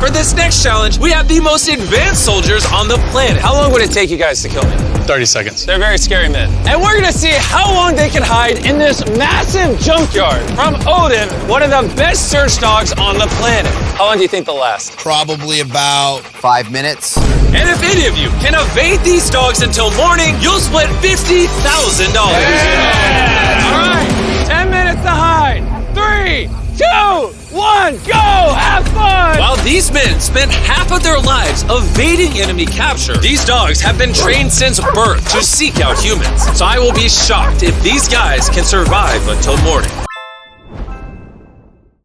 For this next challenge, we have the most advanced soldiers on the planet. How long would it take you guys to kill me? 30 seconds. They're very scary men. And we're gonna see how long they can hide in this massive junkyard from Odin, one of the best search dogs on the planet. How long do you think they'll last? Probably about 5 minutes. And if any of you can evade these dogs until morning, you'll split $50,000. All right, 10 minutes to hide. 3, 2, 1, go! Have fun! While these men spent half of their lives evading enemy capture, these dogs have been trained since birth to seek out humans. So I will be shocked if these guys can survive until morning.